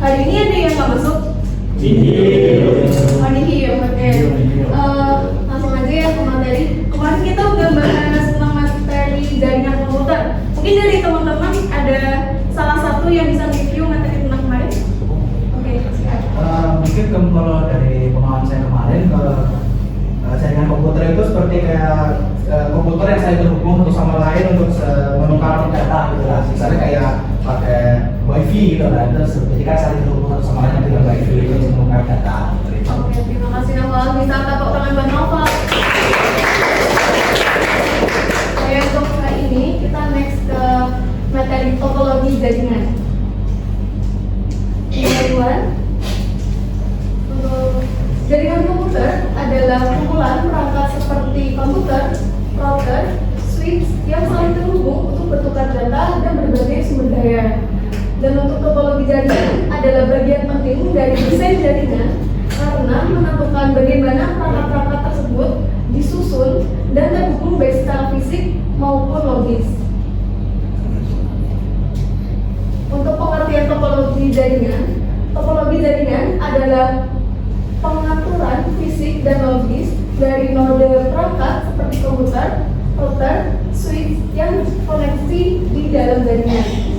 Hari ini ada yang nggak masuk? Oh, ini oke. Langsung aja ya ke materi. Kemarin kita udah bahas tentang materi jaringan komputer. Mungkin dari teman-teman ada salah satu yang bisa review materi tentang kemarin? Oke, silakan. Mungkin kalau dari pengalaman saya kemarin, jaringan komputer itu seperti kayak komputer yang saya terhubung satu sama lain untuk menukar data gitu lah. Misalnya kayak pakai wifi gitu lah, itu seperti kan saling terhubung satu sama lain dengan wifi untuk menukar data. Oke, terima kasih Noval. Bisa tepuk tangan buat Noval. Oke, untuk kali ini kita next ke materi topologi jaringan. Kedua, untuk jaringan komputer adalah kumpulan perangkat seperti komputer, router, switch yang saling terhubung untuk bertukar data dan berbagai sumber daya. Dan untuk topologi jaringan adalah bagian penting dari desain jaringan karena menentukan bagaimana perangkat-perangkat tersebut disusun dan terhubung baik secara fisik maupun logis. Untuk pengertian topologi jaringan adalah pengaturan fisik dan logis dari node perangkat seperti komputer, router, switch yang koneksi di dalam jaringan.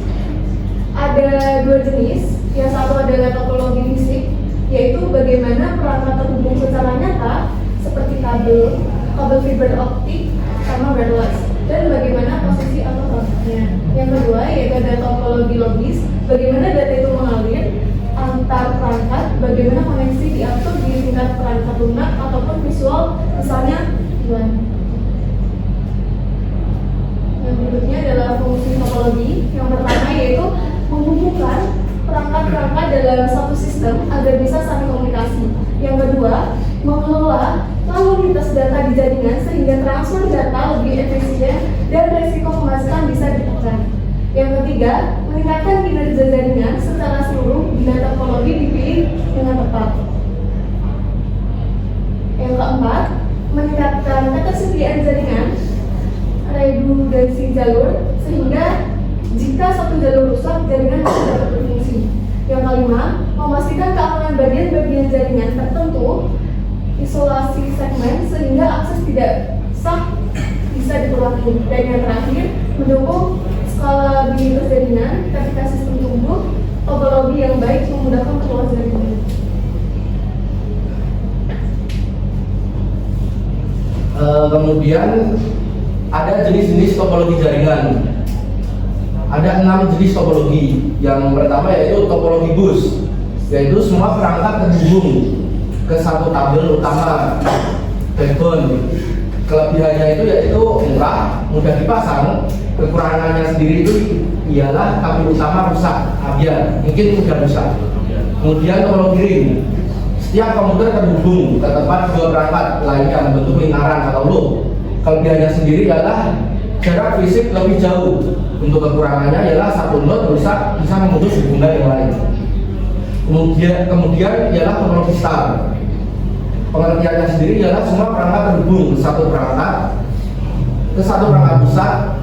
Ada dua jenis, yang satu adalah topologi fisik, yaitu bagaimana perangkat terhubung secara nyata seperti kabel fiber optik sama wireless, dan bagaimana posisi atau perangkatnya. Yang kedua yaitu ada topologi logis, bagaimana data itu mengalir antar perangkat, bagaimana koneksi diatur di tingkat perangkat lunak ataupun visual, misalnya WAN. Yang berikutnya adalah fungsi topologi. Yang pertama yaitu menghubungkan perangkat-perangkat dalam satu sistem agar bisa saling komunikasi. Yang kedua, mengelola lalu lintas data di jaringan sehingga transfer data lebih efisien dan risiko pemasukan bisa ditekan. Yang ketiga, meningkatkan kinerja jaringan secara seluruh bila topologi dipilih dengan tepat. Yang keempat, meningkatkan ketersediaan jaringan, redundansi jalur, sehingga jika satu jalur rusak, jaringan tidak dapat berfungsi. Yang kelima, memastikan keamanan bagian-bagian jaringan tertentu, isolasi segmen sehingga akses tidak sah bisa diperlakukan. Dan yang terakhir, mendukung skalabilitas jaringan ketika sistem tumbuh, topologi yang baik memudahkan keluar jaringan. Kemudian ada jenis-jenis topologi jaringan. Ada 6 jenis topologi. Yang pertama yaitu topologi bus, yaitu semua perangkat terhubung ke satu tabel utama backbone. Kelebihannya itu yaitu murah, mudah dipasang. Kekurangannya sendiri itu ialah kabel utama rusak, mungkin mudah rusak. Kemudian topologi ring, setiap komputer terhubung ke tempat dua perangkat lainnya membentuk lingkaran atau loop. Kelebihannya sendiri adalah jarak fisik lebih jauh. Untuk kekurangannya ialah satu node rusak bisa memutus hubungan yang lain. Kemudian ialah topologi star. Pengertiannya sendiri ialah semua perangkat terhubung ke satu perangkat pusat,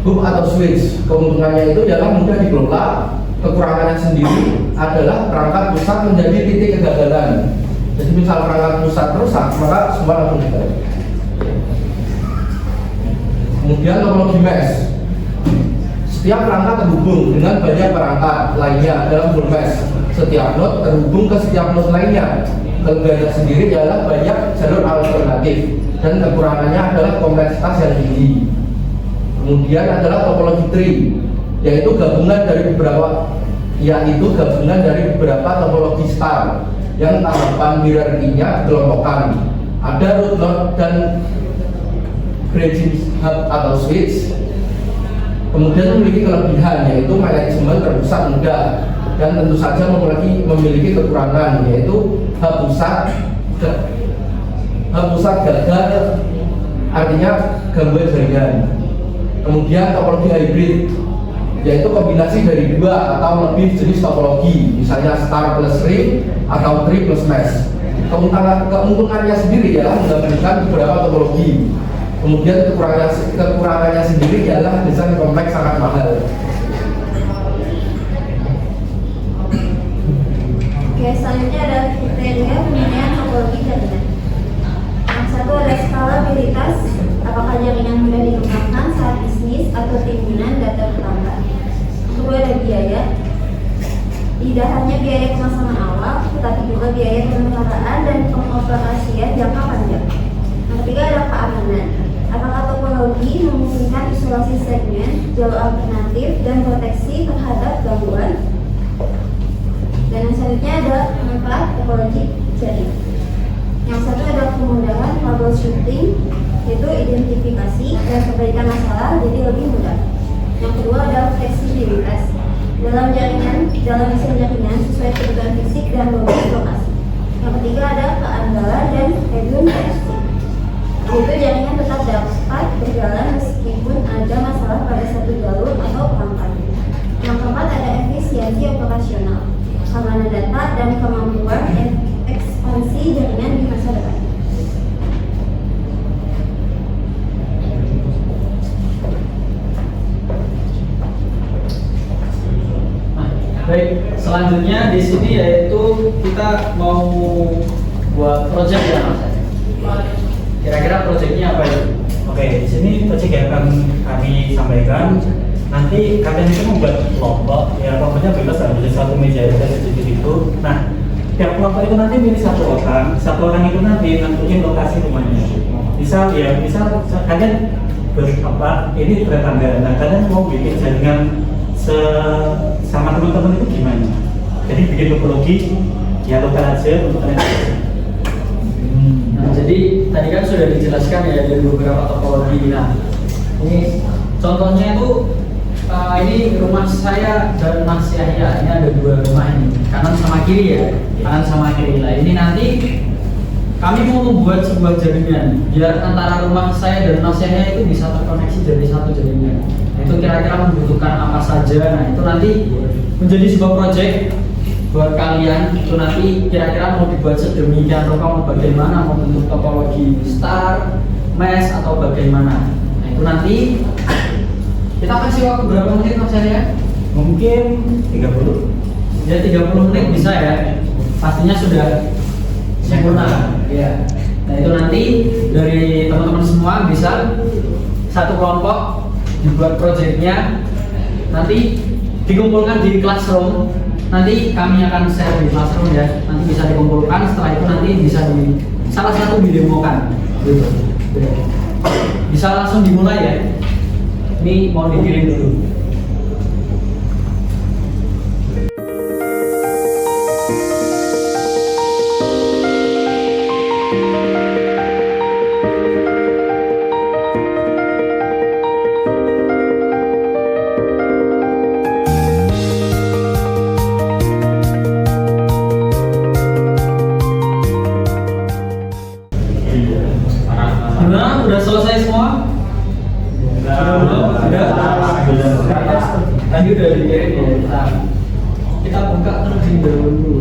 hub atau switch. Keuntungannya itu ialah mudah dikelola. Kekurangannya sendiri adalah perangkat pusat menjadi titik kegagalan. Jadi misal perangkat pusat rusak, maka semua langsung gagal. Kemudian topologi mesh. Setiap perangkat terhubung dengan banyak perangkat lainnya dalam full mesh. Setiap node terhubung ke setiap node lainnya. Kelebihannya sendiri adalah banyak jalur alternatif dan kekurangannya adalah kompleksitas yang tinggi. Kemudian adalah topologi tree, yaitu gabungan dari beberapa topologi star yang tahapan hierarkinya kelompokan. Ada root node dan bridging hub atau switch. Kemudian memiliki kelebihan yaitu manajemen terpusat mudah, dan tentu saja memiliki kekurangan yaitu hub pusat gagal, artinya gangguan jaringan. Kemudian topologi hybrid, yaitu kombinasi dari dua atau lebih jenis topologi, misalnya star plus ring atau tree plus mesh. Keuntungannya sendiri adalah menggabungkan beberapa topologi. Kemudian kekurangannya sendiri adalah desain kompleks sangat mahal. hanya biaya pemasangan awal, tetapi juga biaya pemeliharaan dan pengoperasian jangka panjang. Yang ketiga ada keamanan. Apakah topologi memungkinkan isolasi segmen, jalur alternatif, dan proteksi terhadap gangguan? Dan yang selanjutnya ada keempat, topologi jaringan. Yang satu ada kemudahan troubleshooting, yaitu identifikasi dan perbaikan masalah jadi lebih mudah. Yang kedua ada fleksibilitas dalam desain jaringan sesuai kebutuhan fisik dan logis lokasi. Yang ketiga ada keandalan dan redundansi, yaitu jaringan tetap dapat berjalan meskipun ada masalah pada satu jalur atau perangkat. Yang keempat ada efisiensi operasional, keamanan data, dan kemampuan ekspansi jaringan di masa depan. Baik, selanjutnya di sini yaitu kita mau buat project ya Mas. Kira-kira projectnya apa ya? Oke, di sini project yang akan kami sampaikan. Nanti kalian itu membuat kelompok, ya kelompoknya bebas lah, jadi satu meja dan sedikit itu. Nah, tiap kelompok itu nanti milih satu orang itu nanti nentuin lokasi rumahnya. Misal kalian ini bertangga. Nah, kalian mau bikin jaringan sama teman-teman itu gimana? Jadi bikin topologi ya lokal aja untuk kalian. Nah, jadi tadi kan sudah dijelaskan ya dari beberapa topologi. Nah, ini contohnya itu ini rumah saya dan Mas Yahya. Ini ada dua rumah ini, kanan sama kiri ya, kanan sama kiri. Nah, ini nanti kami mau membuat sebuah jaringan biar antara rumah saya dan Mas Yahya itu bisa terkoneksi jadi satu jaringan. Itu kira-kira membutuhkan apa saja. Nah, itu nanti menjadi sebuah project buat kalian. Itu nanti kira-kira mau dibuat sedemikian rupa, mau bagaimana, mau bentuk topologi star, mesh atau bagaimana. Nah, itu nanti kita kasih waktu berapa menit Mas ya? Mungkin 30. Ya 30 menit bisa ya. Pastinya sudah sempurna. Ya. Nah, itu nanti dari teman-teman semua bisa satu kelompok dibuat proyeknya, nanti dikumpulkan di classroom. Nanti kami akan share di classroom ya. Nanti bisa dikumpulkan. Setelah itu nanti bisa di salah satu didemokan. Gitu. Bisa langsung dimulai ya. Ini mau dikirim dulu. Gimana? Udah selesai semua? Sudah. Tadi udah dikirim ya. Kita buka terlebih dahulu.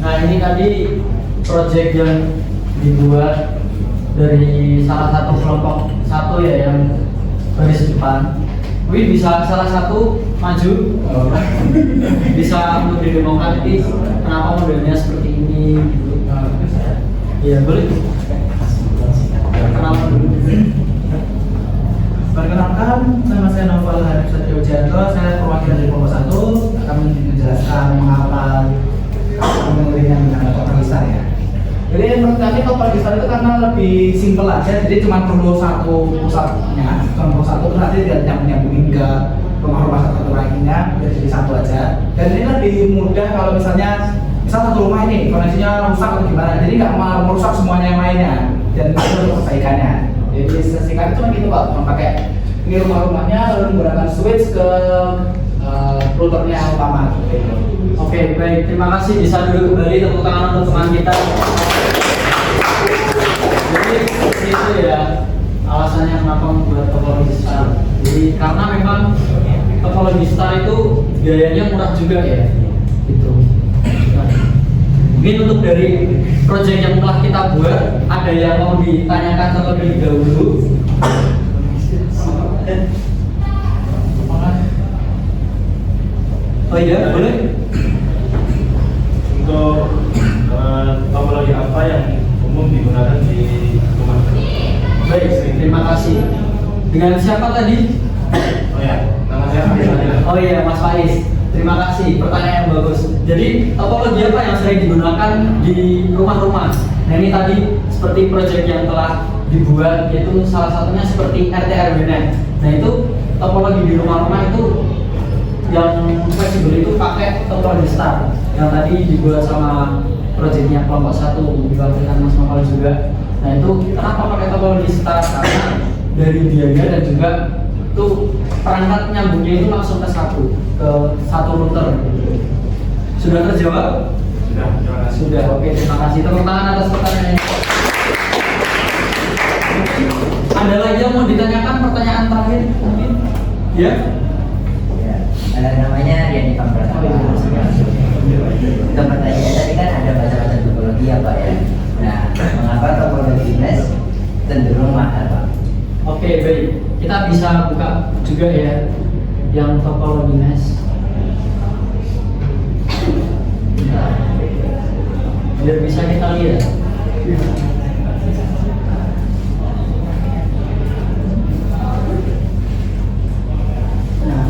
Nah, ini tadi project yang dibuat dari salah satu kelompok satu ya yang baris depan. Wih, bisa salah satu maju, bisa untuk didemokan ini kenapa modelnya seperti ini gitu. Iya boleh. Kenapa dulu? Perkenalkan, nama saya Novel Harif Satrio Janto. Saya perwakilan dari kelompok 1 akan menjelaskan mengapa mengenai dengan topologi ya. Jadi menurut kami topologi itu karena lebih simpel aja, jadi cuma perlu satu pusatnya, cuma perlu satu, nanti tidak nyambungin ke rumah-rumah satu lainnya, jadi satu aja. Dan ini lebih mudah kalau misalnya satu rumah ini koneksinya rusak atau gimana, jadi nggak mau merusak semuanya yang lainnya dan itu untuk perbaikannya. Jadi sesingkat cuma gitu Pak, cuma pakai ini rumah-rumahnya lalu menggunakan switch ke routernya yang utama. Oke, baik, terima kasih. Bisa duduk kembali, tepuk tangan untuk teman kita. Jadi itu ya alasannya kenapa membuat topologi star. Jadi karena memang topologi star itu biayanya murah juga ya. Gitu. Nah, mungkin untuk dari proyek yang telah kita buat, ada yang mau ditanyakan terlebih dahulu? Oh iya, boleh. Untuk topologi apa yang umum digunakan di rumah? Baik, terima kasih. Dengan siapa tadi? Oh ya, nama saya Faiz. Oh iya, Mas Faiz. Terima kasih, pertanyaan yang bagus. Jadi topologi apa yang sering digunakan di rumah-rumah? Nah ini tadi seperti proyek yang telah dibuat, yaitu salah satunya seperti RT/RW-net. Nah itu topologi di rumah-rumah itu yang fleksibel itu pakai topologi star yang tadi dibuat sama proyeknya kelompok 1 diwakilkan Mas Novel juga. Nah itu kenapa pakai topologi star? Karena dari biaya dan juga itu perangkat nyambungnya itu langsung ke satu router. Sudah terjawab? Sudah, terima kasih. Sudah, oke, terima kasih. Tepuk tangan atas pertanyaannya. Ada lagi yang mau ditanyakan, pertanyaan terakhir mungkin? Ya? Ya, namanya Riani Pamprasapa. Untuk pertanyaannya tadi kan ada macam-macam topologi ya Pak ya. Nah, mengapa topologi mes cenderung mahal Pak? Oke, baik. Kita bisa buka juga ya yang topologi mes. Biar bisa kita lihat. Nah,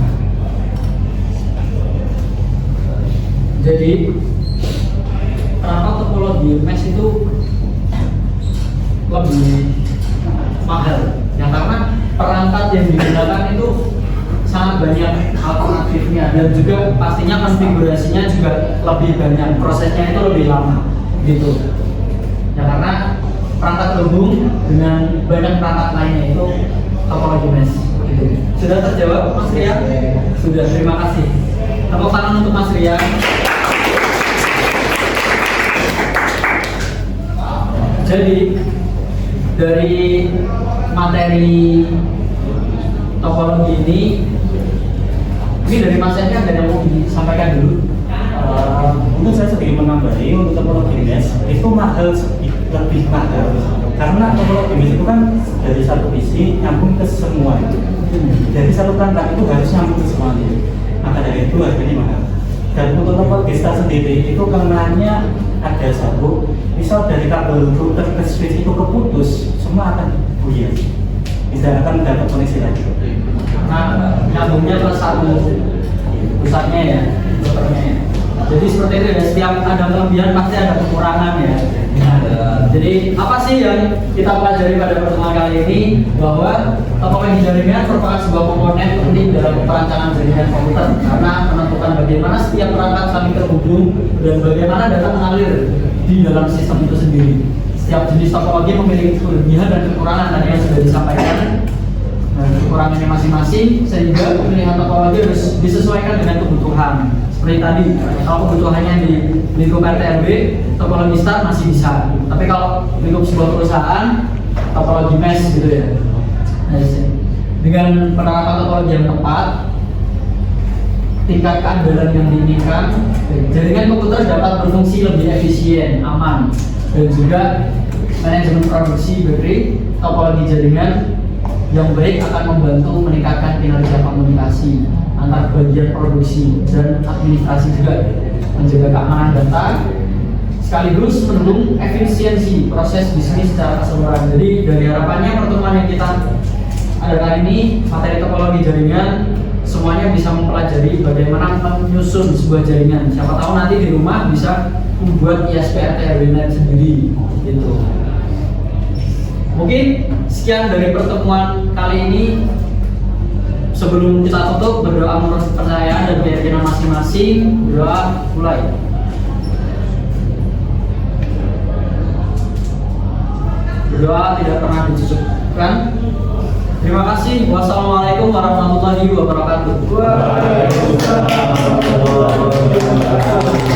jadi perangkat topologi mes itu lebih mahal ya, karena perangkat yang digunakan itu sangat banyak alternatifnya dan juga pastinya konfigurasinya juga lebih banyak, prosesnya itu lebih lama gitu ya, karena perangkat terhubung dengan banyak perangkat lainnya itu topologi mesh gitu. Sudah terjawab Mas Rian? Sudah, terima kasih. Tepuk tangan untuk Mas Rian. Jadi dari materi topologi ini dari Mas Edi ada yang mau disampaikan dulu? Untuk saya sedikit menambahi, untuk topologi mesh itu lebih mahal karena topologi mesh itu kan dari satu PC nyambung ke semua itu. Dari satu perangkat itu harus nyambung ke semuanya, maka dari itu harganya mahal. Dan untuk topologi star sendiri itu kelemahannya ada satu, misal dari kabel router ke switch itu keputus, semua akan buyar, tidak akan dapat koneksi lagi. Nah, nyambungnya ke satu pusatnya ya, routernya ya. Jadi seperti itu ya, setiap ada kelebihan pasti ada kekurangan ya. Nah, jadi apa sih yang kita pelajari pada pertemuan kali ini? Bahwa topologi jaringan merupakan sebuah komponen penting dalam perancangan jaringan komputer karena menentukan bagaimana setiap perangkat saling terhubung dan bagaimana data mengalir di dalam sistem itu sendiri. Setiap jenis topologi memiliki kelebihan dan kekurangan tadi yang sudah disampaikan. Dan kekurangannya masing-masing sehingga pemilihan topologi harus disesuaikan dengan kebutuhan. Seperti tadi, kalau kebutuhannya di lingkup RT/RW, topologi star masih bisa. Tapi kalau lingkup sebuah perusahaan, topologi mesh gitu ya. Dengan penerapan topologi yang tepat, tingkat keandalan yang diinginkan, jaringan komputer dapat berfungsi lebih efisien, aman, dan juga manajemen produksi baterai. Topologi jaringan yang baik akan membantu meningkatkan kinerja komunikasi antar bagian produksi dan administrasi, juga menjaga keamanan data sekaligus mendukung efisiensi proses bisnis secara keseluruhan. Jadi dari harapannya pertemuan yang kita ada kali ini, materi topologi jaringan, semuanya bisa mempelajari bagaimana menyusun sebuah jaringan. Siapa tahu nanti di rumah bisa membuat ISP RT/RW-net sendiri gitu. Mungkin sekian dari pertemuan kali ini. Sebelum kita tutup, berdoa menurut kepercayaan dan keyakinan masing-masing. Berdoa mulai. Berdoa tidak pernah dicukupkan. Terima kasih. Wassalamualaikum warahmatullahi wabarakatuh. Waalaikumsalam warahmatullahi wabarakatuh.